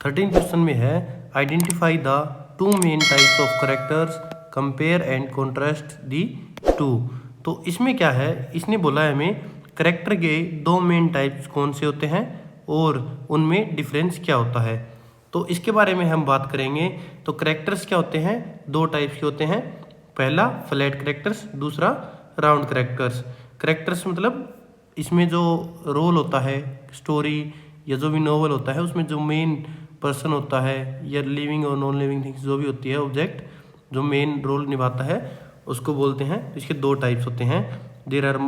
13 question में है identify the two main types of characters, compare and contrast the two. तो इसमें क्या है, इसने बोला है हमें करेक्टर के दो मेन टाइप्स कौन से होते हैं और उनमें डिफरेंस क्या होता है। तो इसके बारे में हम बात करेंगे। तो करेक्टर्स क्या होते हैं, दो टाइप्स के होते हैं। पहला फ्लैट करेक्टर्स, दूसरा राउंड करेक्टर्स। करेक्टर्स मतलब इसमें जो रोल होता है स्टोरी या जो भी नोवेल होता है उसमें जो मेन पर्सन होता है या लिविंग और नॉन लिविंग थिंग्स जो भी होती है ऑब्जेक्ट जो मेन रोल निभाता है उसको बोलते हैं। तो इसके दो टाइप्स होते हैं। There are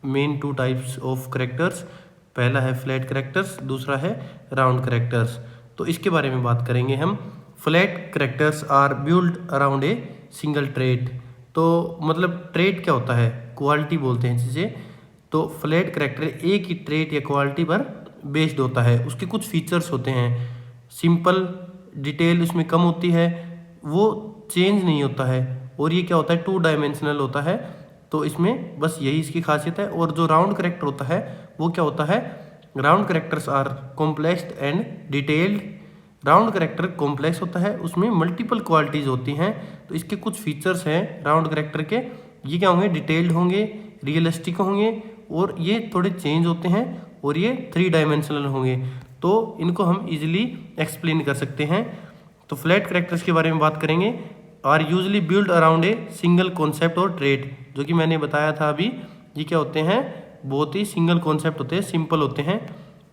main two types of characters. पहला है फ्लैट करेक्टर्स, दूसरा है राउंड करेक्टर्स। तो इसके बारे में बात करेंगे हम। Flat characters are build around a single trait. तो मतलब ट्रेट क्या होता है, क्वालिटी बोलते हैं जिसे। तो फ्लैट करेक्टर एक ही ट्रेट या क्वालिटी पर बेस्ड होता है। उसके कुछ फीचर्स होते हैं, सिंपल, डिटेल उसमें कम होती है, वो चेंज नहीं होता है, और ये क्या होता है, टू डायमेंशनल होता है। तो इसमें बस यही इसकी खासियत है। और जो राउंड करेक्टर होता है वो क्या होता है, round characters are complex and detailed. Round character complex होता है, उसमें मल्टीपल क्वालिटीज होती हैं। तो इसके कुछ फीचर्स हैं राउंड करेक्टर के, ये क्या होंगे, डिटेल्ड होंगे, रियलिस्टिक होंगे, और ये थोड़े चेंज होते हैं, और ये थ्री डायमेंशनल होंगे। तो इनको हम इजीली एक्सप्लेन कर सकते हैं। तो फ्लैट करेक्टर्स के बारे में बात करेंगे। Are usually build around a single concept और ट्रेट, जो कि मैंने बताया था अभी। ये क्या होते हैं, बहुत ही सिंगल कॉन्सेप्ट होते हैं, सिंपल होते हैं।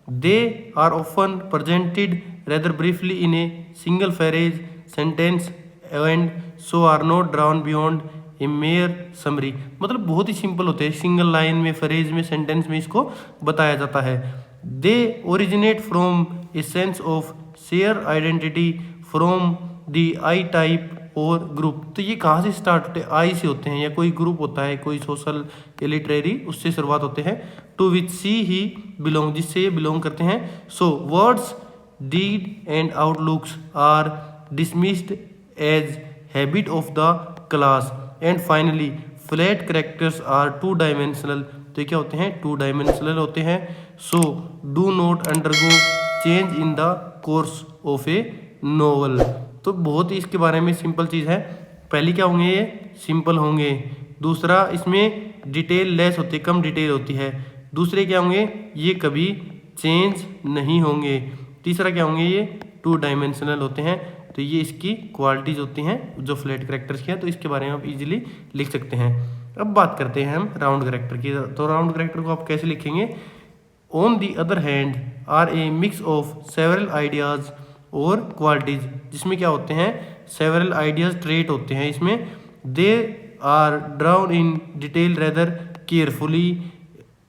They are often presented rather briefly in a single phrase sentence and so are not drawn beyond a mere summary. मतलब बहुत ही सिंपल होते हैं, सिंगल लाइन में, फ्रेज में, सेंटेंस में इसको बताया जाता है। They originate from a sense of share identity from the I type और ग्रुप। तो ये कहाँ से स्टार्ट होते हैं, आई से होते हैं, या कोई ग्रुप होता है, कोई सोशल या लिटरेरी, उससे शुरुआत होते हैं। To which she he belong, जिससे ये बिलोंग करते हैं। So words, deed and outlooks are dismissed as habit of the class. And finally flat characters are two dimensional. तो ये क्या होते हैं, टू डायमेंशनल होते हैं। So do not undergo change in the course of a novel. तो बहुत ही इसके बारे में सिंपल चीज़ है। पहली क्या होंगे, ये सिंपल होंगे। दूसरा, इसमें डिटेल लेस होती है, कम डिटेल होती है। दूसरे क्या होंगे, ये कभी चेंज नहीं होंगे। तीसरा क्या होंगे, ये टू डायमेंशनल होते हैं। तो ये इसकी क्वालिटीज़ होती हैं जो फ्लैट करेक्टर्स की है। तो इसके बारे में आप इजीली लिख सकते हैं। अब बात करते हैं हम राउंड करेक्टर की। तो राउंड करेक्टर को आप कैसे लिखेंगे। On the other hand are a mix of several ideas और क्वालिटीज़, जिसमें क्या होते हैं, सेवरल आइडियाज़, ट्रेट होते हैं इसमें। They are drawn in detail rather carefully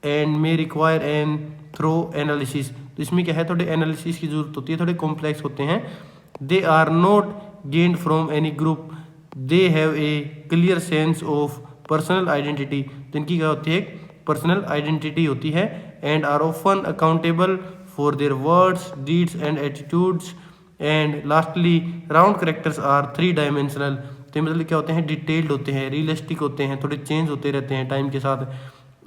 and may require an thorough analysis. तो इसमें क्या है, थोड़े एनालिसिस की जरूरत होती है, थोड़े कॉम्प्लेक्स होते हैं। They are not gained from any group, they have a clear sense of personal identity. तो इनकी क्या होती है, पर्सनल आइडेंटिटी होती है। And are often accountable for their words, deeds and attitudes. And lastly round characters are three dimensional. तो मतलब क्या होते हैं, डिटेल्ड होते हैं, रियलिस्टिक होते हैं, थोड़े चेंज होते रहते हैं टाइम के साथ,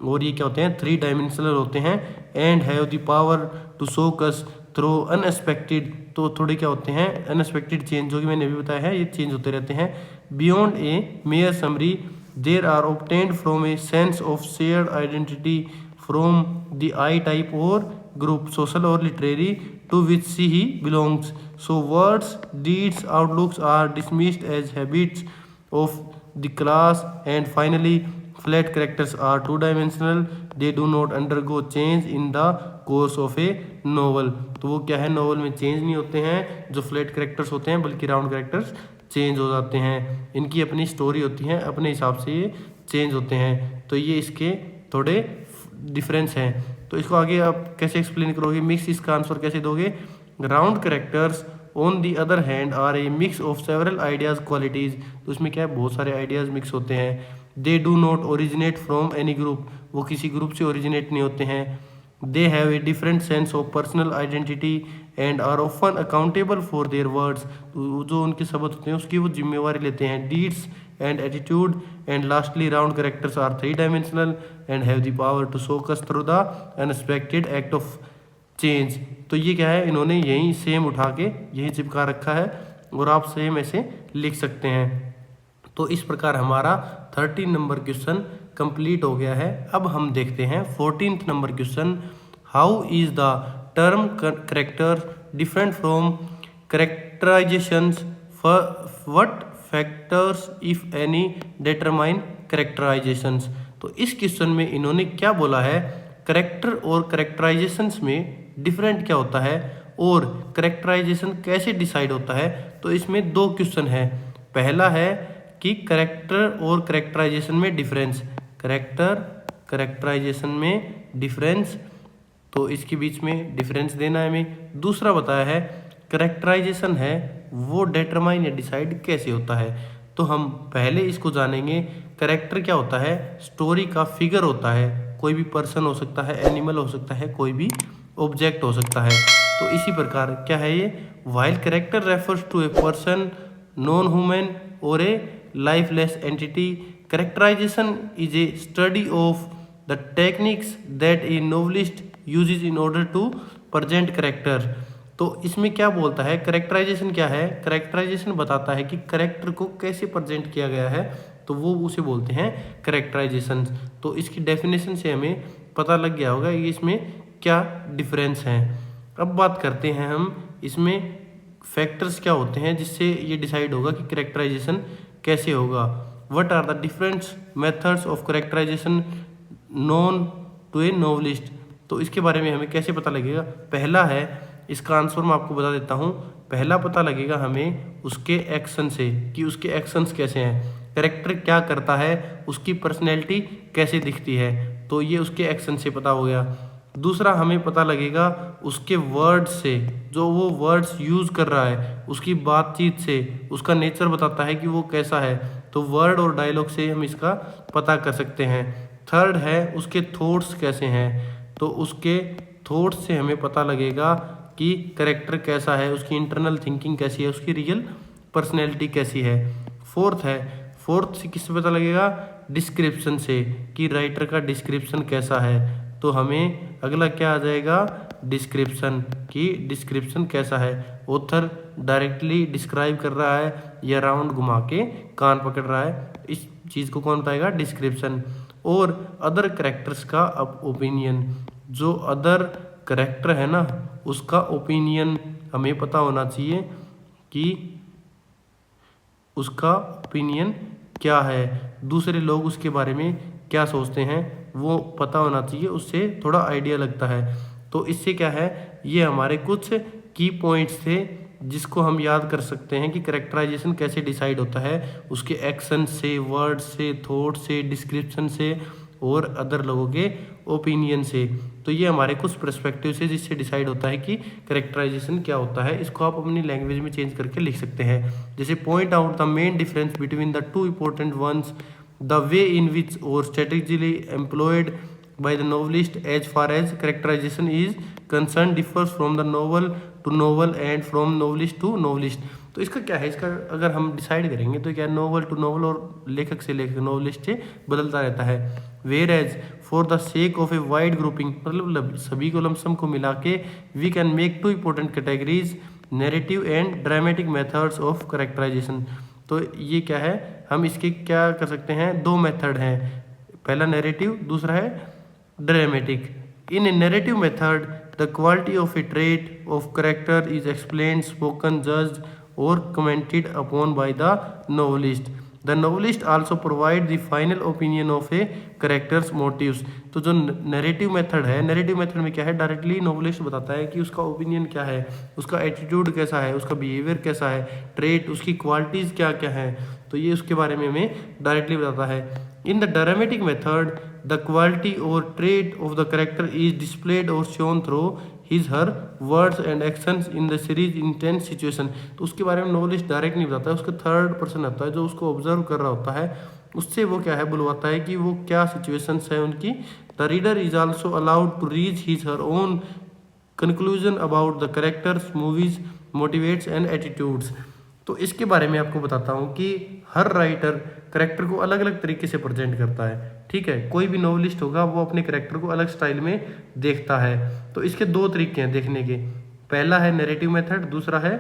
और ये क्या होते हैं, थ्री डायमेंशनल होते हैं। And have the power to show us through unexpected. तो थोड़े क्या होते हैं, अनएक्सपेक्टेड चेंज, जो कि मैंने अभी बताया है, ये चेंज होते रहते हैं। Beyond a mere summary, there are obtained from a sense of shared identity from the I type और group, social or literary, to which she he belongs. So words, deeds, outlooks are dismissed as habits of the class. And finally, flat characters are two-dimensional. They do not undergo change in the course of a novel. तो वो क्या है, novel में change नहीं होते हैं जो flat characters होते हैं, बल्कि राउंड करेक्टर्स चेंज हो जाते हैं। इनकी अपनी स्टोरी होती है, अपने हिसाब से ये चेंज होते हैं। तो ये इसके थोड़े डिफरेंस हैं। तो इसको आगे आप कैसे एक्सप्लेन करोगे, मिक्स इसका आंसर कैसे दोगे। Round characters on the other hand are a mix of several ideas qualities. तो उसमें क्या है, बहुत सारे आइडियाज़ मिक्स होते हैं। They do not originate from any group, वो किसी ग्रुप से ओरिजिनेट नहीं होते हैं। They have a different sense of personal identity and are often accountable for their words. जो उनके शब्द होते हैं उसकी वो जिम्मेवारी लेते हैं। Deeds and attitude. And lastly round characters are three dimensional and have the power to show us through the unexpected act of change. तो ये क्या है, इन्होंने यही सेम उठा के यही चिपका रखा है और आप सेम ऐसे लिख सकते हैं। तो इस प्रकार हमारा 13 नंबर क्वेश्चन कंप्लीट हो गया है। अब हम देखते हैं 14th number question. How is the term character different from characterisations, what factors if any determine characterisations. तो इस क्वेश्चन में इन्होंने क्या बोला है, करेक्टर और करेक्टराइजेशंस में डिफरेंट क्या होता है और करेक्टराइजेशन कैसे डिसाइड होता है। तो इसमें दो क्वेश्चन है। पहला है कि करेक्टर और करेक्टराइजेशन में डिफरेंस, करेक्टर करेक्टराइजेशन में डिफरेंस, तो इसके बीच में डिफरेंस देना है हमें। दूसरा बताया है करेक्टराइजेशन है वो डिटरमाइन या डिसाइड कैसे होता है। तो हम पहले इसको जानेंगे। करेक्टर क्या होता है, स्टोरी का फिगर होता है, कोई भी पर्सन हो सकता है, एनिमल हो सकता है, कोई भी ऑब्जेक्ट हो सकता है। तो इसी प्रकार क्या है ये, while character refers to a person, non human or a lifeless entity, characterization is a study of the techniques that a novelist uses in order to present character। तो इसमें क्या बोलता है, करेक्टराइजेशन क्या है, करेक्टराइजेशन बताता है कि करेक्टर को कैसे प्रेजेंट किया गया है, तो वो उसे बोलते हैं करेक्टराइजेशन। तो इसकी डेफिनेशन से हमें पता लग गया होगा कि इसमें क्या डिफरेंस है। अब बात करते हैं हम इसमें फैक्टर्स क्या होते हैं जिससे ये डिसाइड होगा कि करेक्टराइजेशन कैसे होगा। What are the different methods of characterization known to a novelist. तो इसके बारे में हमें कैसे पता लगेगा। पहला है, इसका आंसर मैं आपको बता देता हूँ। पहला पता लगेगा हमें उसके एक्शन से कि उसके एक्शंस कैसे हैं, करेक्टर क्या करता है, उसकी पर्सनैलिटी कैसे दिखती है, तो ये उसके एक्शन से पता हो गया। दूसरा हमें पता लगेगा उसके वर्ड्स से, जो वो वर्ड्स यूज़ कर रहा है, उसकी बातचीत से उसका नेचर बताता है कि वो कैसा है। तो वर्ड और डायलॉग से हम इसका पता कर सकते हैं। थर्ड है उसके थॉट्स कैसे हैं, तो उसके थॉट्स से हमें पता लगेगा कि करेक्टर कैसा है, उसकी इंटरनल थिंकिंग कैसी है, उसकी रियल पर्सनैलिटी कैसी है। फोर्थ है, फोर्थ से किससे पता लगेगा, डिस्क्रिप्शन से कि राइटर का डिस्क्रिप्शन कैसा है। तो हमें अगला क्या आ जाएगा, डिस्क्रिप्शन की डिस्क्रिप्शन कैसा है, ऑथर डायरेक्टली डिस्क्राइब कर रहा है या राउंड घुमा के कान पकड़ रहा है, इस चीज़ को कौन बताएगा, डिस्क्रिप्शन। और अदर करेक्टर्स का अब ओपिनियन, जो अदर करेक्टर है ना उसका ओपिनियन हमें पता होना चाहिए कि उसका ओपिनियन क्या है, दूसरे लोग उसके बारे में क्या सोचते हैं वो पता होना चाहिए, उससे थोड़ा आइडिया लगता है। तो इससे क्या है, ये हमारे कुछ की पॉइंट्स थे जिसको हम याद कर सकते हैं कि करेक्टराइजेशन कैसे डिसाइड होता है, उसके एक्शन से, वर्ड से, थॉट से, डिस्क्रिप्शन से और अदर लोगों के ओपिनियन से। तो ये हमारे कुछ पर्सपेक्टिव से जिससे डिसाइड होता है कि करेक्टराइजेशन क्या होता है। इसको आप अपनी लैंग्वेज में चेंज करके लिख सकते हैं। जैसे point out the main difference between the two important ones, the way in which or strategically employed by the novelist as far as characterization is concerned differs from the novel to novel and from novelist to novelist। तो इसका क्या है, इसका अगर हम decide करेंगे तो क्या नोवेल टू नोवेल और लेखक से लेखक, नोवेलिस्ट से बदलता रहता है। Whereas for the sake of a wide grouping, मतलब सभी को लमसम को मिला के we can make two important categories, narrative and dramatic methods of characterization. तो ये क्या है, हम इसके क्या कर सकते हैं, दो मेथड हैं, पहला नैरेटिव, दूसरा है dramatic. In a narrative method the quality of a trait of character is explained, spoken, judged or commented upon by the novelist. The novelist also provide the final opinion of a character's motives. तो जो narrative method है, narrative method में क्या है, directly novelist बताता है कि उसका ओपिनियन क्या है, उसका एटीट्यूड कैसा है, उसका बिहेवियर कैसा है, ट्रेट, उसकी क्वालिटीज़ क्या क्या है, तो ये उसके बारे में हमें डायरेक्टली बताता है। In the dramatic method the quality or trait of the character is displayed or shown through his her words and actions in the series intense situation. तो उसके बारे में नोवेलिस्ट डायरेक्ट नहीं बताता है, उसका थर्ड पर्सन आता है जो उसको ऑब्जर्व कर रहा होता है, उससे वो क्या है बुलवाता है कि वो क्या सिचुएशंस है उनकी। The reader is also allowed to reach his her own conclusion about the characters, movies, motivates and attitudes. तो इसके बारे में आपको बताता हूँ कि हर राइटर करेक्टर को अलग अलग तरीके से प्रेजेंट करता है, ठीक है, कोई भी नॉवलिस्ट होगा वो अपने कैरेक्टर को अलग स्टाइल में देखता है। तो इसके दो तरीके हैं देखने के, पहला है नैरेटिव मेथड, दूसरा है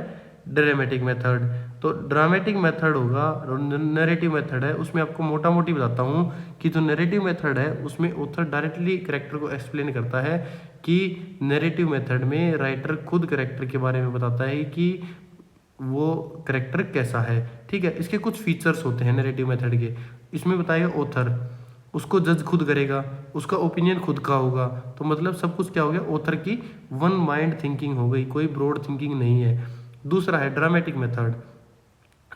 ड्रामेटिक मेथड। तो ड्रामेटिक मेथड होगा, नैरेटिव मेथड है, उसमें आपको मोटा मोटी बताता हूँ कि जो नैरेटिव मेथड है उसमें ऑथर डायरेक्टली कैरेक्टर को एक्सप्लेन करता है कि नैरेटिव मेथड में राइटर खुद कैरेक्टर के बारे में बताता है कि वो कैरेक्टर कैसा है। ठीक है, इसके कुछ फीचर्स होते हैं नैरेटिव मेथड के। इसमें बताएगा ऑथर, उसको जज खुद करेगा, उसका ओपिनियन खुद का होगा। तो मतलब सब कुछ क्या हो गया, ऑथर की वन माइंड थिंकिंग हो गई, कोई ब्रॉड थिंकिंग नहीं है। दूसरा है ड्रामेटिक मेथड।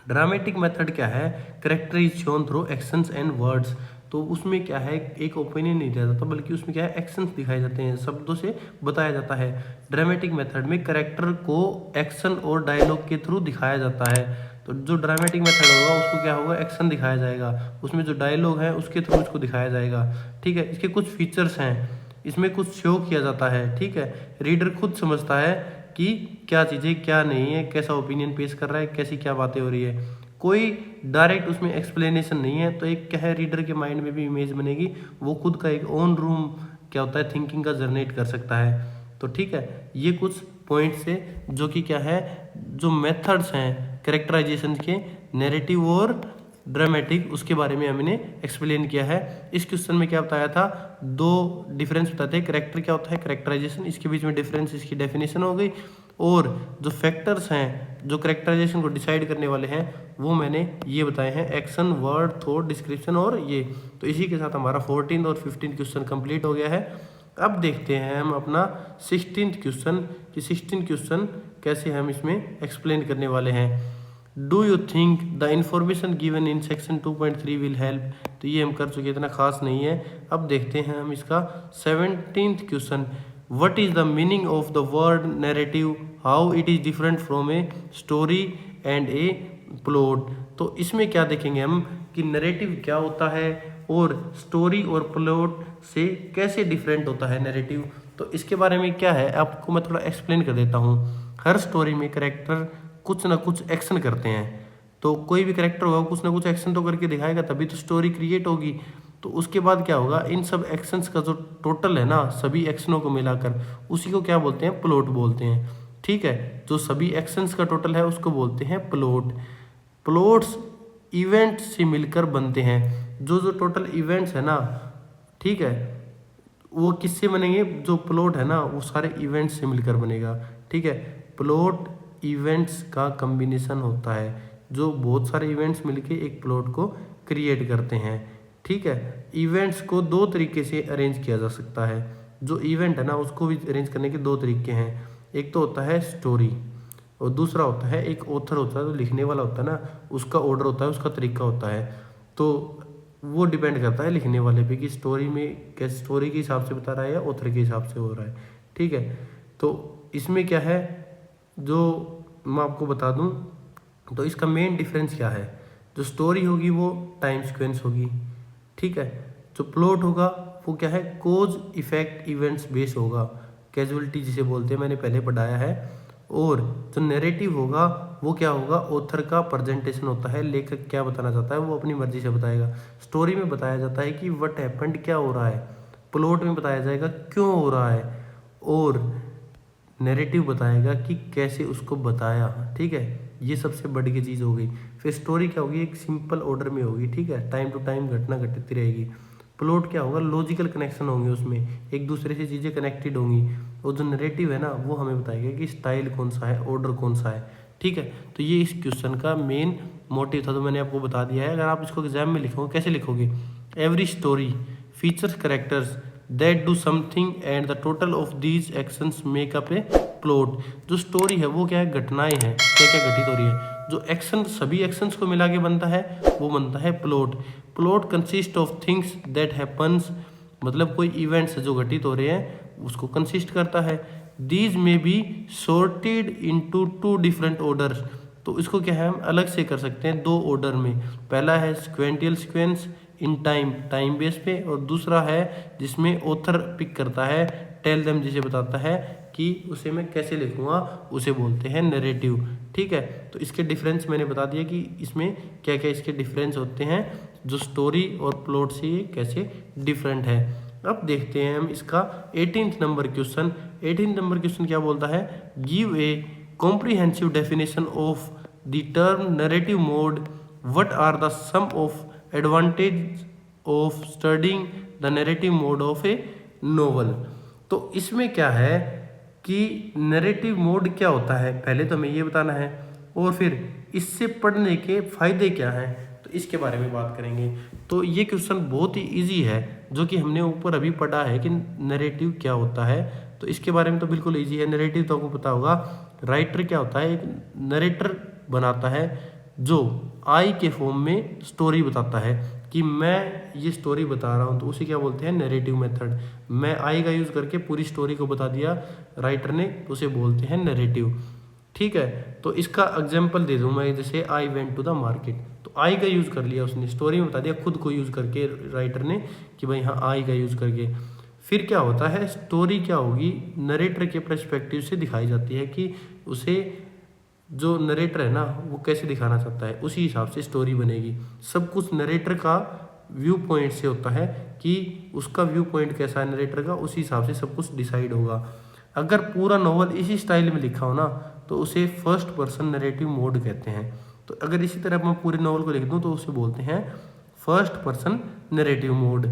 ड्रामेटिक मेथड क्या है, character is shown through actions and words. तो उसमें क्या है, एक ओपिनियन नहीं दिया जाता बल्कि उसमें क्या है, एक्शंस दिखाए जाते हैं, शब्दों से बताया जाता है। ड्रामेटिक मेथड में कैरेक्टर को एक्शन और डायलॉग के थ्रू दिखाया जाता है। तो जो ड्रामेटिक मेथड होगा उसको क्या होगा, एक्शन दिखाया जाएगा, उसमें जो डायलॉग है उसके थ्रू उसको दिखाया जाएगा। ठीक है, इसके कुछ फीचर्स हैं, इसमें कुछ शो किया जाता है। ठीक है, रीडर खुद समझता है कि क्या चीज़ें क्या नहीं है, कैसा ओपिनियन पेश कर रहा है, कैसी क्या बातें हो रही है। कोई डायरेक्ट उसमें एक्सप्लेनेशन नहीं है। तो एक क्या है, रीडर के माइंड में भी इमेज बनेगी, वो खुद का एक ओन रूम क्या होता है, थिंकिंग का जनरेट कर सकता है। तो ठीक है, ये कुछ पॉइंट्स है जो कि क्या है, जो मेथड्स हैं कैरेक्टराइजेशन के, नैरेटिव और ड्रामेटिक, उसके बारे में हमने एक्सप्लेन किया है। इस क्वेश्चन में क्या बताया था, दो डिफरेंस बताते हैं, कैरेक्टर क्या होता है, कैरेक्टराइजेशन, इसके बीच में डिफरेंस, इसकी डेफिनेशन हो गई। और जो फैक्टर्स हैं जो कैरेक्टराइजेशन को डिसाइड करने वाले हैं वो मैंने ये बताए हैं, एक्शन, वर्ड, थॉट, डिस्क्रिप्शन और ये। तो इसी के साथ हमारा 14th और 15th क्वेश्चन कंप्लीट हो गया है। अब देखते हैं हम अपना 16th क्वेश्चन कि 16th क्वेश्चन कैसे हम इसमें एक्सप्लेन करने वाले हैं। Do you think the information given in section 2.3 will help. तो ये हम कर चुके, इतना खास नहीं है। अब देखते हैं हम इसका 17th question, what is the meaning of the word narrative, how it is different from a story and A plot. तो इसमें क्या देखेंगे हम कि नैरेटिव क्या होता है और स्टोरी और प्लॉट से कैसे डिफरेंट होता है नैरेटिव। तो इसके बारे में क्या है आपको मैं थोड़ा एक्सप्लेन कर देता हूँ। हर स्टोरी में कैरेक्टर कुछ ना कुछ एक्शन करते हैं। तो कोई भी कैरेक्टर होगा कुछ ना कुछ एक्शन तो करके दिखाएगा, तभी तो स्टोरी क्रिएट होगी। तो उसके बाद क्या होगा, इन सब एक्शंस का जो टोटल है ना, सभी एक्शनों को मिलाकर, उसी को क्या बोलते हैं, प्लॉट बोलते हैं। ठीक है, जो सभी एक्शंस का टोटल है उसको बोलते हैं प्लॉट। प्लॉट्स इवेंट से मिलकर बनते हैं। जो जो टोटल इवेंट्स है ना, ठीक है, वो किससे बनेंगे, जो प्लॉट है ना वो सारे इवेंट्स से मिलकर बनेगा। ठीक है, प्लॉट इवेंट्स का कॉम्बिनेशन होता है, जो बहुत सारे इवेंट्स मिलके एक प्लॉट को क्रिएट करते हैं। ठीक है, इवेंट्स को दो तरीके से अरेंज किया जा सकता है। जो इवेंट है ना उसको भी अरेंज करने के दो तरीके हैं। एक तो होता है स्टोरी और दूसरा होता है एक ऑथर होता है, जो लिखने वाला होता है ना, उसका ऑर्डर होता है, उसका तरीका होता है। तो वो डिपेंड करता है लिखने वाले पे कि स्टोरी में कैसे, स्टोरी के हिसाब से बता रहा है या ऑथर के हिसाब से हो रहा है। ठीक है, तो इसमें क्या है, जो मैं आपको बता दूं, तो इसका मेन डिफरेंस क्या है, जो स्टोरी होगी वो टाइम सीक्वेंस होगी। ठीक है, जो प्लॉट होगा वो क्या है, कोज इफेक्ट इवेंट्स बेस होगा, कैजुअलिटी जिसे बोलते हैं, मैंने पहले पढ़ाया है। और जो नैरेटिव होगा वो क्या होगा, ऑथर का प्रेजेंटेशन होता है, लेखक क्या बताना चाहता है वो अपनी मर्जी से बताएगा। स्टोरी में बताया जाता है कि व्हाट हैपेंड, क्या हो रहा है। प्लॉट में बताया जाएगा क्यों हो रहा है, और नैरेटिव बताएगा कि कैसे उसको बताया। ठीक है, ये सबसे बड़ी की चीज़ हो गई। फिर स्टोरी क्या होगी, एक सिंपल ऑर्डर में होगी। ठीक है, टाइम टू टाइम घटना घटती रहेगी। प्लॉट क्या होगा, लॉजिकल कनेक्शन होंगे, उसमें एक दूसरे से चीज़ें कनेक्टेड होंगी। और जो नैरेटिव है ना वो हमें बताएगा कि स्टाइल कौन सा है, ऑर्डर कौन सा है। ठीक है, तो ये इस क्वेश्चन का मेन मोटिव था, तो मैंने आपको बता दिया है। अगर आप इसको एग्जाम में लिखोगे, कैसे लिखोगे, every story features characters that do something and the total of these actions make up A plot. जो स्टोरी है वो क्या है, घटनाएं हैं, क्या क्या घटित हो रही है। जो एक्शन, सभी एक्शंस को मिला के बनता है वो बनता है plot. Plot consist of things that happens, मतलब कोई इवेंट्स जो घटित हो रहे हैं उसको कंसिस्ट करता है। दीज में be sorted into two different orders. तो इसको क्या है, हम अलग से कर सकते हैं दो ऑर्डर में। पहला है sequential sequence in time, time base पे, और दूसरा है जिसमें ऑथर पिक करता है, टेल देम जिसे बताता है कि उसे मैं कैसे लिखूंगा, उसे बोलते हैं नैरेटिव। ठीक है। तो इसके डिफरेंस मैंने बता दिया कि इसमें क्या क्या इसके डिफरेंस होते हैं, जो स्टोरी और प्लॉट से ये कैसे डिफरेंट है। अब देखते हैं हम इसका 18th number question. 18th number question क्या बोलता है, give a comprehensive definition of the term narrative mode, what are the sum of advantage of studying the narrative mode of a novel. तो इसमें क्या है कि नरेटिव मोड क्या होता है, पहले तो हमें ये बताना है, और फिर इससे पढ़ने के फायदे क्या हैं, तो इसके बारे में बात करेंगे। तो ये क्वेश्चन बहुत ही इजी है, जो कि हमने ऊपर अभी पढ़ा है कि नरेटिव क्या होता है, तो इसके बारे में तो बिल्कुल इजी है। नरेटिव तो आपको पता होगा, राइटर क्या होता है, एक नरेटर बनाता है जो आई के फॉर्म में स्टोरी बताता है कि मैं ये स्टोरी बता रहा हूँ, तो उसे क्या बोलते हैं, नरेटिव मेथड। मैं आई का यूज़ करके पूरी स्टोरी को बता दिया राइटर ने, तो उसे बोलते हैं नरेटिव। ठीक है, तो इसका एग्जांपल दे दूँ मैं, जैसे I went to the market, तो आई का यूज़ कर लिया उसने, स्टोरी में बता दिया खुद को यूज़ करके राइटर ने कि भाई हाँ आई का यूज़ करके। फिर क्या होता है, स्टोरी क्या होगी, नरेटर के पर्सपेक्टिव से दिखाई जाती है कि उसे जो नरेटर है ना वो कैसे दिखाना चाहता है, उसी हिसाब से स्टोरी बनेगी। सब कुछ नरेटर का व्यू पॉइंट से होता है कि उसका व्यू पॉइंट कैसा है नरेटर का, उसी हिसाब से सब कुछ डिसाइड होगा। अगर पूरा नॉवल इसी स्टाइल में लिखा हो ना तो उसे फर्स्ट पर्सन नरेटिव मोड कहते हैं। तो अगर इसी तरह मैं पूरे नॉवल को लिख दूँ तो उसे बोलते हैं फर्स्ट पर्सन नरेटिव मोड।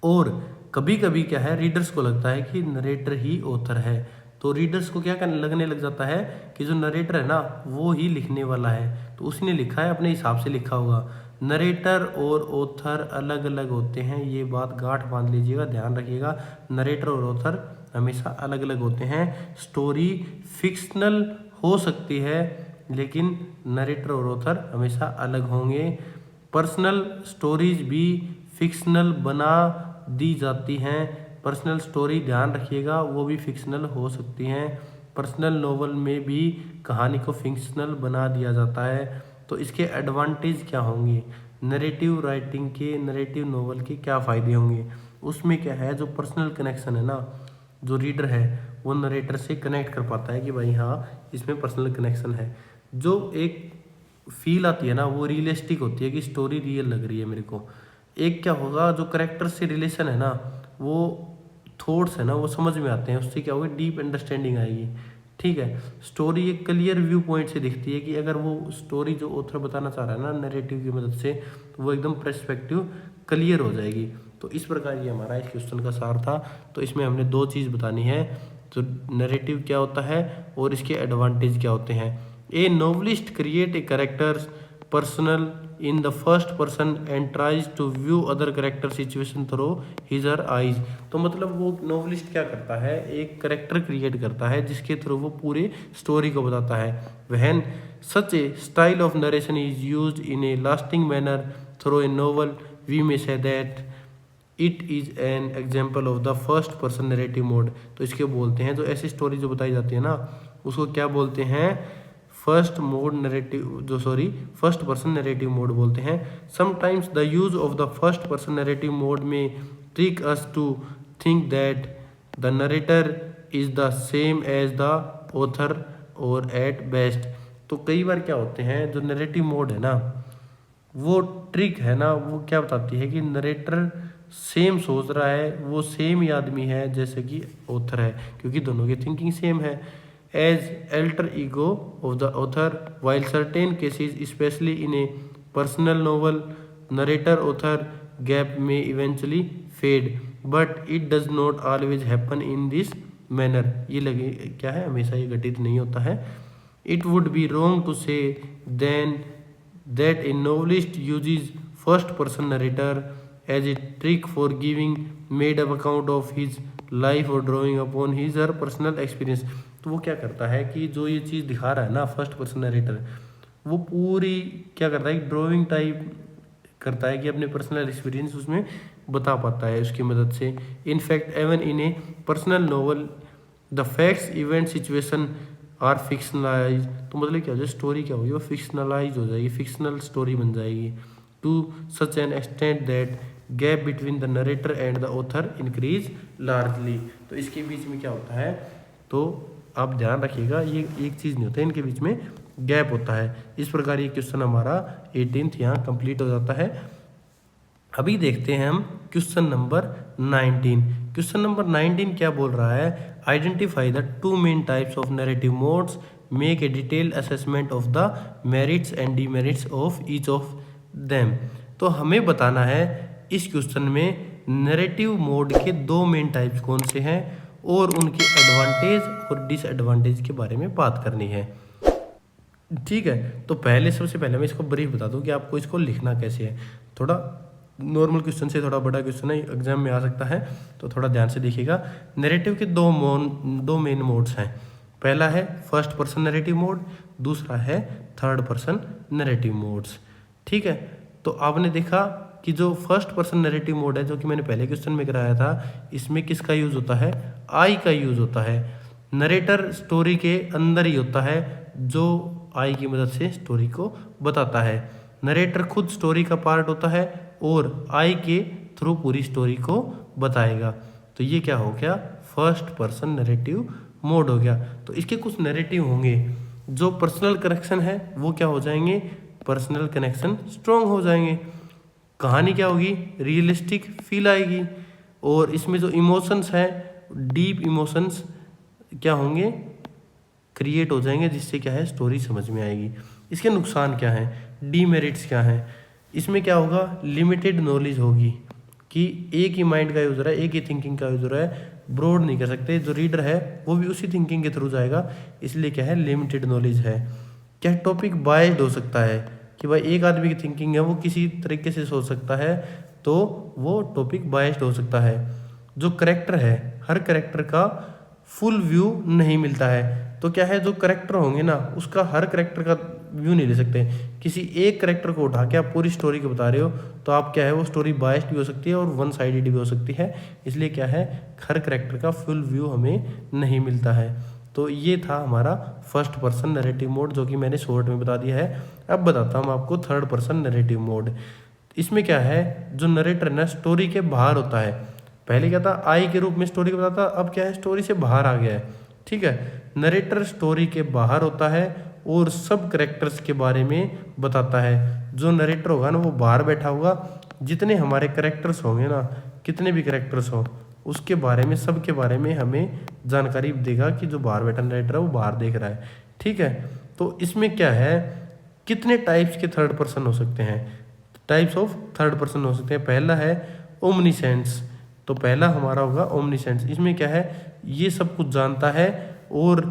और कभी कभी क्या है, रीडर्स को लगता है कि नरेटर ही ऑथर है, तो रीडर्स को क्या लगने लग जाता है कि जो नरेटर है ना वो ही लिखने वाला है, तो उसने लिखा है अपने हिसाब से लिखा होगा। नरेटर और ऑथर अलग अलग होते हैं, ये बात गांठ बांध लीजिएगा, ध्यान रखिएगा। नरेटर और ऑथर हमेशा अलग अलग होते हैं। स्टोरी फिक्शनल हो सकती है लेकिन नरेटर और ऑथर हमेशा अलग होंगे। पर्सनल स्टोरीज भी फिक्शनल बना दी जाती हैं। पर्सनल स्टोरी ध्यान रखिएगा वो भी फिक्शनल हो सकती हैं। पर्सनल नोवेल में भी कहानी को फिक्शनल बना दिया जाता है। तो इसके एडवांटेज क्या होंगे, नरेटिव राइटिंग के, नरेटिव नोवेल के क्या फ़ायदे होंगे। उसमें क्या है, जो पर्सनल कनेक्शन है ना, जो रीडर है वो नरेटर से कनेक्ट कर पाता है कि भाई हाँ इसमें पर्सनल कनेक्शन है। जो एक फील आती है ना वो रियलिस्टिक होती है कि स्टोरी रियल लग रही है मेरे को। एक क्या होगा, जो करेक्टर से रिलेशन है ना, वो थॉट्स है ना वो समझ में आते हैं, उससे क्या होगा, डीप अंडरस्टैंडिंग आएगी। ठीक है, स्टोरी एक क्लियर व्यू पॉइंट से दिखती है कि अगर वो स्टोरी जो ऑथर बताना चाह रहा है ना नरेटिव की मदद से, तो वो एकदम पर्सपेक्टिव क्लियर हो जाएगी। तो इस प्रकार ये हमारा इस क्वेश्चन का सार था। तो इसमें हमने दो चीज़ बतानी है, तो नरेटिव क्या होता है और इसके एडवांटेज क्या होते हैं। A novelist create a character's personal in the first person and tries to view other character situation through his her eyes. तो मतलब वो नोवेलिस्ट क्या करता है, एक कैरेक्टर क्रिएट करता है जिसके थ्रू वो पूरे स्टोरी को बताता है। When such a style of narration is used in a lasting manner through a novel, we may say that it is an example of the first person narrative mode. तो इसके बोलते हैं, जो ऐसी स्टोरी जो बताई जाती है ना उसको क्या बोलते हैं, फर्स्ट पर्सन नरेटिव मोड बोलते हैं। Sometimes the use of the first person narrative mode may trick us to think that the narrator is the same as the author or at best. तो कई बार क्या होते हैं, जो नरेटिव मोड है ना वो ट्रिक है ना, वो क्या बताती है कि नरेटर सेम सोच रहा है, वो सेम ही आदमी है जैसे कि ऑथर है, क्योंकि दोनों की थिंकिंग सेम है। As alter ego of the author while certain cases specially in a personal novel narrator author gap may eventually fade but it does not always happen in this manner. ये लगे क्या है, हमेशा ये घटित नहीं होता है। It would be wrong to say then that a novelist uses first person narrator as a trick for giving made up account of his life or drawing upon his or personal experience। तो वो क्या करता है कि जो ये चीज़ दिखा रहा है ना फर्स्ट पर्सन नरेटर, वो पूरी क्या करता है, ड्राइंग टाइप करता है कि अपने पर्सनल एक्सपीरियंस उसमें बता पाता है उसकी मदद से। In fact even in a personal novel the facts event situation are fictionalize. तो मतलब क्या हो जाए, स्टोरी क्या होगी, वो फिक्शनलाइज हो जाएगी, फिक्शनल स्टोरी बन जाएगी। To such an extent that gap between the narrator and the author increase largely. तो इसके बीच में क्या होता है, तो आप ध्यान रखिएगा, ये एक चीज़ नहीं होता है, इनके बीच में गैप होता है। इस प्रकार ये क्वेश्चन हमारा 18th यहाँ कंप्लीट हो जाता है। अभी देखते हैं हम क्वेश्चन नंबर 19। क्वेश्चन नंबर 19 क्या बोल रहा है, identify the two main types of narrative modes, make a detailed assessment of the merits and demerits of each of them. तो हमें बताना है इस क्वेश्चन में नैरेटिव मोड के दो मेन टाइप्स कौन से हैं और उनके एडवांटेज और डिसएडवांटेज के बारे में बात करनी है। ठीक है, तो सबसे पहले मैं इसको ब्रीफ बता दूं कि आपको इसको लिखना कैसे है। थोड़ा नॉर्मल क्वेश्चन से थोड़ा बड़ा क्वेश्चन है, एग्जाम में आ सकता है, तो थोड़ा ध्यान से देखिएगा। नैरेटिव के दो मेन मोड्स हैं। पहला है फर्स्ट पर्सन नैरेटिव मोड, दूसरा है थर्ड पर्सन नैरेटिव मोड्स। ठीक है, तो आपने देखा कि जो फर्स्ट पर्सन नैरेटिव मोड है, जो कि मैंने पहले क्वेश्चन में कराया था, इसमें किसका यूज़ होता है, आई का यूज़ होता है। नरेटर स्टोरी के अंदर ही होता है, जो आई की मदद से स्टोरी को बताता है। नरेटर खुद स्टोरी का पार्ट होता है और आई के थ्रू पूरी स्टोरी को बताएगा। तो ये क्या हो गया, फर्स्ट पर्सन नैरेटिव मोड हो गया। तो इसके कुछ नैरेटिव होंगे, जो पर्सनल कनेक्शन है वो क्या हो जाएंगे, पर्सनल कनेक्शन स्ट्रॉन्ग हो जाएंगे। कहानी क्या होगी, रियलिस्टिक फील आएगी। और इसमें जो इमोशंस हैं, डीप इमोशंस क्या होंगे, क्रिएट हो जाएंगे, जिससे क्या है स्टोरी समझ में आएगी। इसके नुकसान क्या हैं, डीमेरिट्स क्या हैं, इसमें क्या होगा, लिमिटेड नॉलेज होगी कि एक ही माइंड का यूज़र है, एक ही थिंकिंग का यूज़र है, ब्रॉड नहीं कर सकते। जो रीडर है वो भी उसी थिंकिंग के थ्रू जाएगा, इसलिए क्या है लिमिटेड नॉलेज है। क्या टॉपिक बायस्ड हो सकता है कि भाई एक आदमी की थिंकिंग है वो किसी तरीके से सोच सकता है, तो वो टॉपिक बायस्ड हो सकता है। जो करेक्टर है, हर करेक्टर का फुल व्यू नहीं मिलता है, तो क्या है जो करेक्टर होंगे ना, उसका हर करेक्टर का व्यू नहीं ले सकते। किसी एक करेक्टर को उठा के आप पूरी स्टोरी को बता रहे हो, तो आप क्या है वो स्टोरी बायस्ड भी हो सकती है और वन साइडेड भी हो सकती है। इसलिए क्या है हर करेक्टर का फुल व्यू हमें नहीं मिलता है। तो ये था हमारा फर्स्ट पर्सन नैरेटिव मोड, जो कि मैंने शॉर्ट में बता दिया है। अब बताता हूँ आपको थर्ड पर्सन नैरेटिव मोड। इसमें क्या है, जो नरेटर ना स्टोरी के बाहर होता है। पहले क्या था, आई के रूप में स्टोरी को बताता, अब क्या है स्टोरी से बाहर आ गया है। ठीक है, नरेटर स्टोरी के बाहर होता है और सब करेक्टर्स के बारे में बताता है। जो नरेटर होगा ना वो बाहर बैठा होगा, जितने हमारे करेक्टर्स होंगे ना, कितने भी करेक्टर्स हों, उसके बारे में, सब के बारे में हमें जानकारी देगा कि जो बाहर बैठा नरेटर है वो बाहर देख रहा है। ठीक है, तो इसमें क्या है, कितने टाइप्स के थर्ड पर्सन हो सकते हैं, टाइप्स ऑफ थर्ड पर्सन हो सकते हैं। पहला है ओमनीसेंस, तो पहला हमारा होगा ओमनीसेंस। इसमें क्या है, ये सब कुछ जानता है और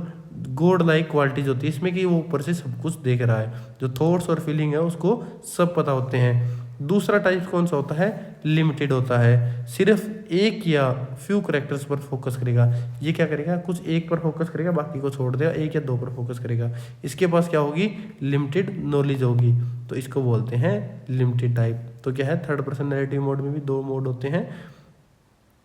गॉड लाइक क्वालिटीज होती है इसमें कि वो ऊपर से सब कुछ देख रहा है, जो थॉट्स और फीलिंग है उसको सब पता होते हैं। दूसरा टाइप कौन सा होता है, लिमिटेड होता है, सिर्फ एक या फ्यू करेक्टर्स पर फोकस करेगा। ये क्या करेगा, कुछ एक पर फोकस करेगा, बाकी को छोड़ देगा, एक या दो पर फोकस करेगा। इसके पास क्या होगी, लिमिटेड नॉलेज होगी, तो इसको बोलते हैं लिमिटेड टाइप। तो क्या है, थर्ड पर्सन नैरेटिव मोड में भी दो मोड होते हैं,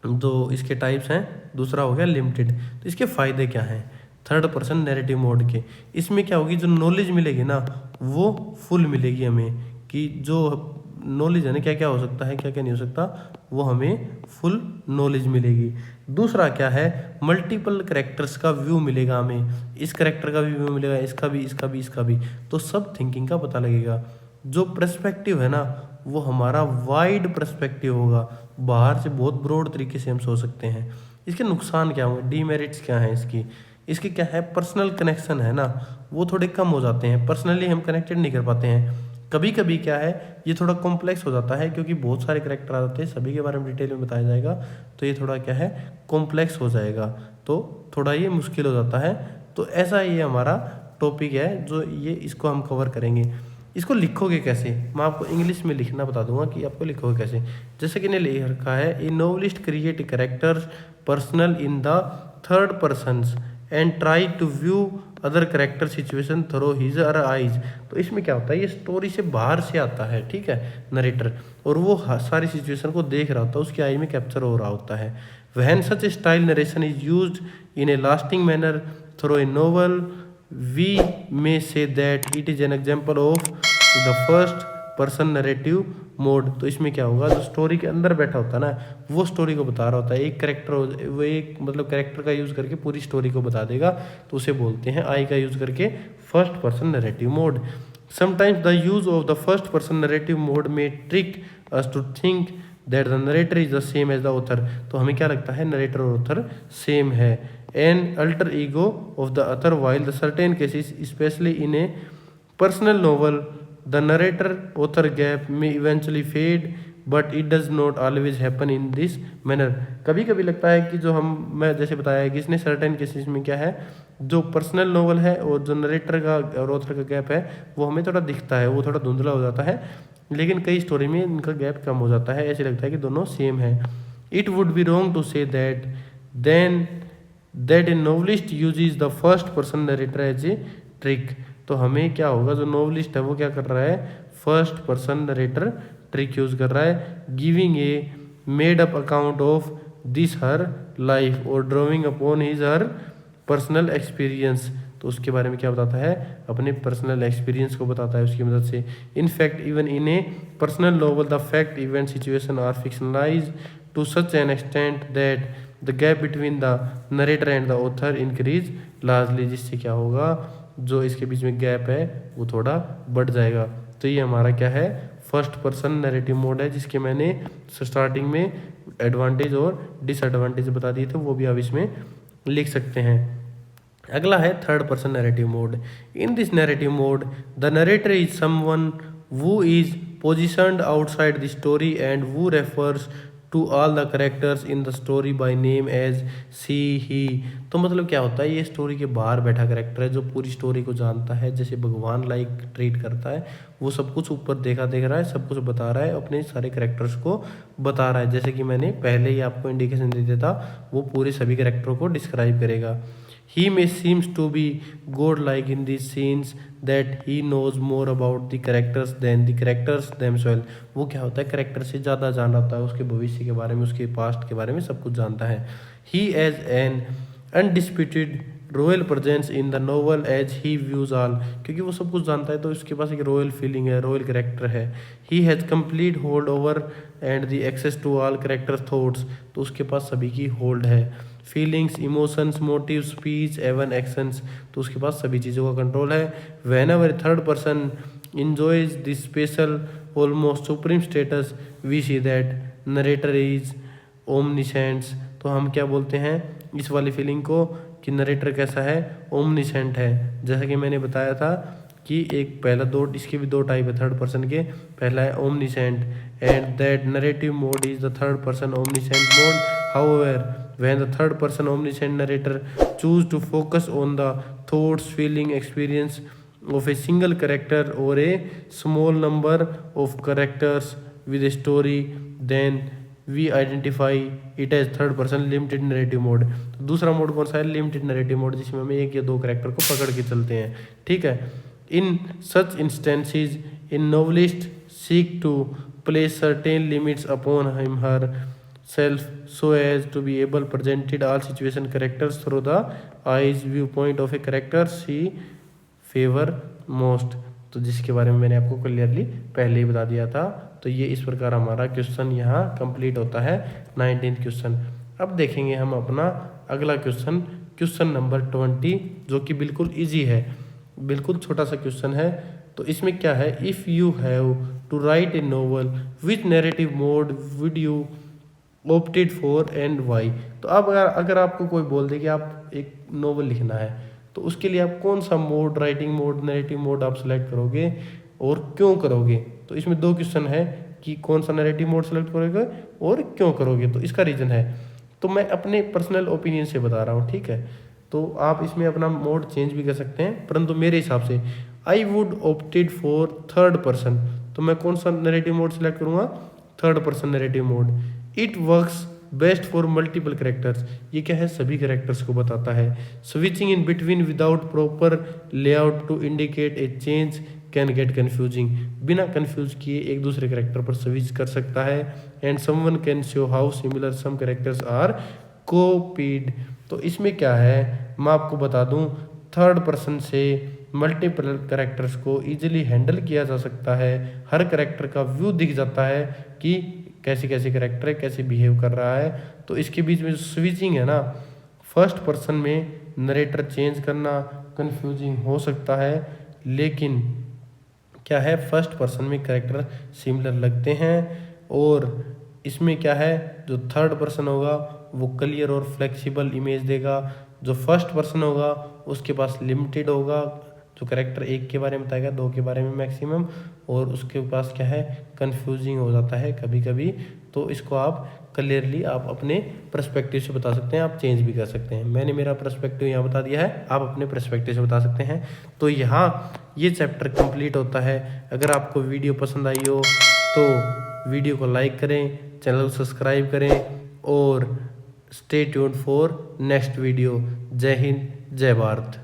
जो इसके टाइप्स हैं। दूसरा हो गया लिमिटेड। तो इसके फ़ायदे क्या हैं थर्ड पर्सन नैरेटिव मोड के, इसमें क्या होगी, जो नॉलेज मिलेगी ना वो फुल मिलेगी हमें, कि जो नॉलेज है ना, क्या क्या हो सकता है, क्या क्या नहीं हो सकता, वो हमें फुल नॉलेज मिलेगी। दूसरा क्या है, मल्टीपल करेक्टर्स का व्यू मिलेगा हमें, इस करेक्टर का भी व्यू मिलेगा, इसका भी, इसका भी, इसका भी, तो सब थिंकिंग का पता लगेगा। जो पर्सपेक्टिव है ना वो हमारा वाइड पर्सपेक्टिव होगा, बाहर से बहुत ब्रॉड तरीके से हम सोच सकते हैं। इसके नुकसान क्या होंगे, डीमेरिट्स क्या हैं इसके क्या है, पर्सनल कनेक्शन है ना वो थोड़े कम हो जाते हैं, पर्सनली हम कनेक्टेड नहीं कर पाते हैं। कभी कभी क्या है, ये थोड़ा कॉम्प्लेक्स हो जाता है, क्योंकि बहुत सारे करेक्टर आ जाते हैं, सभी के बारे में डिटेल में बताया जाएगा, तो ये थोड़ा क्या है कॉम्प्लेक्स हो जाएगा, तो थोड़ा ये मुश्किल हो जाता है। तो ऐसा ये हमारा टॉपिक है, जो ये इसको हम कवर करेंगे। इसको लिखोगे कैसे, मैं आपको इंग्लिश में लिखना बता दूंगा कि आपको लिखोगे कैसे। जैसे कि ने लिख रखा है, a novelist create characters personal in the third persons and try to view other character situation through his or eyes. तो इसमें क्या होता है, ये स्टोरी से बाहर से आता है, ठीक है, नरेटर, और वो सारी सिचुएशन को देख रहा होता है, उसकी आई में कैप्चर हो रहा होता है। When such style narration is used in a lasting manner through a novel, we may say that it is an example of the first person narrative mode, तो इसमें क्या होगा, जो स्टोरी के अंदर बैठा होता है ना वो स्टोरी को बता रहा होता है। एक कैरेक्टर वो एक मतलब कैरेक्टर का यूज़ करके पूरी स्टोरी को बता देगा, तो उसे बोलते हैं आई का यूज़ करके first person narrative mode. Sometimes the use of the first person narrative mode may trick us to think that the narrator is the same as the author. तो हमें क्या लगता है नरेटर और ऑथर सेम है। An alter ego of the author while the certain cases specially in a personal novel the narrator author gap may eventually fade but it does not always happen in this manner. कभी कभी लगता है कि जो मैं जैसे बताया कि इसने सर्टेन केसेस में क्या है, जो पर्सनल नोवेल है और जो नरेटर का और ऑथर का गैप है वो हमें थोड़ा दिखता है, वो थोड़ा धुंधला हो जाता है, लेकिन कई स्टोरी में इनका गैप कम हो जाता है, ऐसे लगता है कि दोनों सेम है। It would be wrong to say that then that a novelist uses the first person narrator as a trick. तो हमें क्या होगा, जो नोवलिस्ट है वो क्या कर रहा है, first person narrator trick use कर रहा है, giving a made up account of this her life or drawing upon his her personal experience. तो उसके बारे में क्या बताता है, अपने पर्सनल एक्सपीरियंस को बताता है उसकी मदद से। In fact even in a personal novel the fact event situation are fictionalize to such an extent that the gap between the narrator and the author increase largely. जिससे क्या होगा, जो इसके बीच में गैप है वो थोड़ा बढ़ जाएगा। तो ये हमारा क्या है, फर्स्ट पर्सन नैरेटिव मोड है, जिसके मैंने स्टार्टिंग में एडवांटेज और डिसएडवांटेज बता दिए थे, वो भी आप इसमें लिख सकते हैं। अगला है third person narrative mode. In this narrative mode the narrator is someone who is positioned outside the story and who refers to all the characters in the story by name as she he। तो मतलब क्या होता है, ये story के बाहर बैठा character है जो पूरी स्टोरी को जानता है, जैसे भगवान लाइक ट्रीट करता है, वो सब कुछ ऊपर देखा देख रहा है, सब कुछ बता रहा है, अपने सारे कैरेक्टर्स को बता रहा है। जैसे कि मैंने पहले ही आपको इंडिकेशन दे दिया था, वो पूरे सभी कैरेक्टरों को डिस्क्राइब करेगा। He may seems to be God-like in these scenes that he knows more about the characters than the characters themselves। वो क्या होता है, कैरेक्टर से ज़्यादा जान रहा है, उसके भविष्य के बारे में, उसके पास्ट के बारे में सब कुछ जानता है। He as an undisputed royal presence in the novel as he views all। क्योंकि वो सब कुछ जानता है तो उसके पास एक रॉयल फीलिंग है, रॉयल कैरेक्टर है। He has complete hold over and the access to all character thoughts। तो उसके पास सभी की होल्ड है। Feelings, emotions, motive, speech, even actions. तो उसके पास सभी चीज़ों का कंट्रोल है। Whenever third person enjoys this special almost supreme status we see that narrator is omniscience. तो हम क्या बोलते हैं इस वाली फीलिंग को कि नरेटर कैसा है, ओमनिसेंट है। जैसा कि मैंने बताया था कि एक पहला दो, इसके भी दो टाइप है थर्ड पर्सन के। पहला है omniscient and that narrative mode is the third person omniscient mode. However when the third person omniscient narrator choose to focus on the thoughts, feeling, experience of a single character or a small number of characters with a story, then we identify it as third person limited narrative mode। तो दूसरा mode कौन सा है, limited narrative mode, जिसमें हम एक या दो कैरेक्टर को पकड़ के चलते हैं। ठीक है। In such instances in novelist seek to place certain limits upon him herself so as to be able presented all situation characters through the eyes viewpoint of a character she favor most। तो जिसके बारे में मैंने आपको clearly पहले ही बता दिया था। तो ये इस प्रकार हमारा क्वेश्चन यहाँ कंप्लीट होता है 19th क्वेश्चन। अब देखेंगे हम अपना अगला क्वेश्चन, क्वेश्चन नंबर 20, जो कि बिल्कुल इजी है, बिल्कुल छोटा सा क्वेश्चन है। तो इसमें क्या है, if you have to write a novel which narrative mode would you opted for and why. तो अब अगर आपको कोई बोल दे कि आप एक नोवेल लिखना है, तो उसके लिए आप कौन सा mode, writing mode, narrative mode आप सेलेक्ट करोगे और क्यों करोगे। तो इसमें दो क्वेश्चन है कि कौन सा नैरेटिव मोड सेलेक्ट करोगे और क्यों करोगे। तो इसका रीज़न है, तो मैं अपने पर्सनल ओपिनियन से बता रहा हूँ, ठीक है। तो आप इसमें अपना मोड चेंज भी कर सकते हैं, परंतु मेरे हिसाब से I would opted for third person. तो मैं कौन सा नैरेटिव मोड सेलेक्ट करूँगा, third person narrative mode. It works best for multiple characters. ये क्या है, सभी कैरेक्टर्स को बताता है। Switching in between without proper layout to indicate a change can get confusing. बिना कन्फ्यूज किए एक दूसरे कैरेक्टर पर स्विच कर सकता है। And someone can show how similar some characters are copied. तो इसमें क्या है, मैं आपको बता दूं, थर्ड पर्सन से मल्टीपल कैरेक्टर्स को इजीली हैंडल किया जा सकता है। हर कैरेक्टर का व्यू दिख जाता है कि कैसे कैसे कैरेक्टर है, कैसे बिहेव कर रहा है। तो इसके बीच में जो स्विचिंग है ना, फर्स्ट पर्सन में नरेटर चेंज करना कंफ्यूजिंग हो सकता है, लेकिन क्या है, फर्स्ट पर्सन में कैरेक्टर सिमिलर लगते हैं। और इसमें क्या है, जो थर्ड पर्सन होगा वो क्लियर और फ्लेक्सिबल इमेज देगा। जो फर्स्ट पर्सन होगा उसके पास लिमिटेड होगा, जो कैरेक्टर एक के बारे में बताएगा, दो के बारे में मैक्सिमम, और उसके पास क्या है, कंफ्यूजिंग हो जाता है कभी कभी। तो इसको आप क्लियरली आप अपने पर्सपेक्टिव से बता सकते हैं, आप चेंज भी कर सकते हैं। मैंने मेरा पर्सपेक्टिव यहाँ बता दिया है, आप अपने पर्सपेक्टिव से बता सकते हैं। तो यहाँ ये चैप्टर कंप्लीट होता है। अगर आपको वीडियो पसंद आई हो तो वीडियो को लाइक करें, चैनल को सब्सक्राइब करें और stay tuned for next video. जय हिंद, जय भारत।